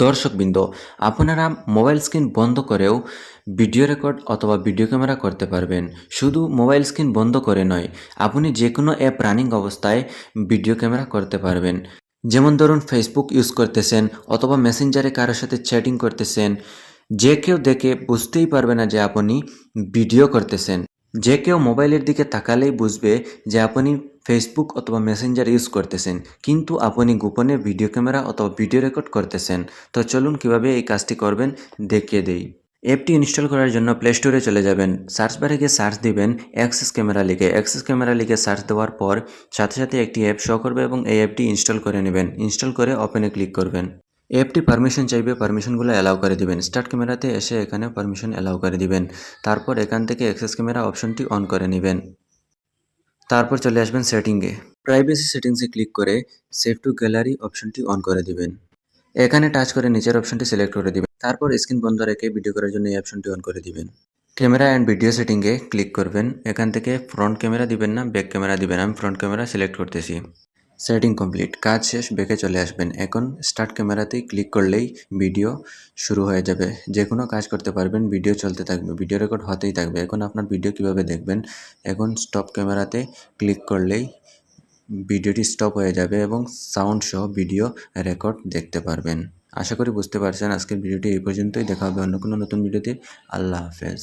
দর্শকবৃন্দ, আপনারা mobile screen বন্ধ করেও ভিডিও রেকর্ড অথবা ভিডিও ক্যামেরা করতে পারবেন। শুধু মোবাইল স্ক্রিন বন্ধ করে নয়, আপনি যে কোনো অ্যাপ রানিং অবস্থায় ভিডিও ক্যামেরা করতে পারবেন। যেমন ধরুন ফেসবুক ইউজ করতেছেন অথবা মেসেঞ্জারে কারোর সাথে চ্যাটিং করতেছেন, যে কেউ দেখে বুঝতেই পারবে না যে আপনি ভিডিও করতেছেন। যে কেউ মোবাইলের দিকে তাকালেই বুঝবে যে আপনি ফেসবুক অথবা মেসেঞ্জার ইউজ করতেছেন, কিন্তু আপনি গোপনে ভিডিও ক্যামেরা অথবা ভিডিও রেকর্ড করতেছেন। তো চলুন কিভাবে এই কাজটি করবেন দেখিয়ে দেই। অ্যাপটি ইনস্টল করার জন্য প্লে স্টোরে চলে যাবেন। সার্চ বারে গিয়ে সার্চ দিবেন অ্যাক্সেস ক্যামেরা লিখে। অ্যাক্সেস ক্যামেরা লিখে সার্চ দেওয়ার পর সাথে সাথে একটি অ্যাপ শো করবে এবং এই অ্যাপটি ইনস্টল করে নেবেন। ইনস্টল করে ওপেনে ক্লিক করবেন। অ্যাপটি পারমিশন চাইবে, পারমিশনগুলো অ্যালাউ করে দিবেন। স্টার্ট ক্যামেরাতে এসে এখানে পারমিশন অ্যালাউ করে দিবেন। তারপর এখান থেকে অ্যাক্সেস ক্যামেরা অপশনটি অন করে নেবেন। তারপর চলে আসবেন সেটিংয়ে। প্রাইভেসি সেটিংসে ক্লিক করে সেভ টু গ্যালারি অপশনটি অন করে দিবেন। এখানে টাচ করে নিচের অপশনটি সিলেক্ট করে দিবেন। তারপর স্ক্রিন বন্ধ রেখে ভিডিও করার জন্য এই অপশনটি অন করে দিবেন। ক্যামেরা অ্যান্ড ভিডিও সেটিংয়ে ক্লিক করবেন। এখান থেকে ফ্রন্ট ক্যামেরা দিবেন না ব্যাক ক্যামেরা দিবেন। আমি ফ্রন্ট ক্যামেরা সিলেক্ট করতেছি। সেটিং কমপ্লিট, কাজ শেষ, ব্যাকে চলে আসবেন। এখন স্টার্ট ক্যামেরাতেই ক্লিক করলেই ভিডিও শুরু হয়ে যাবে। যে কোনো কাজ করতে পারবেন, ভিডিও চলতে থাকবে, ভিডিও রেকর্ড হতেই থাকবে। এখন আপনার ভিডিও কিভাবে দেখবেন, এখন স্টপ ক্যামেরাতে ক্লিক করলেই ভিডিওটি স্টপ হয়ে যাবে এবং সাউন্ড সহ ভিডিও রেকর্ড দেখতে পারবেন। আশা করি বুঝতে পারছেন। আজকের ভিডিওটি এই পর্যন্তই, দেখা হবে অন্য কোনো নতুন ভিডিওতে। আল্লাহ হাফেজ।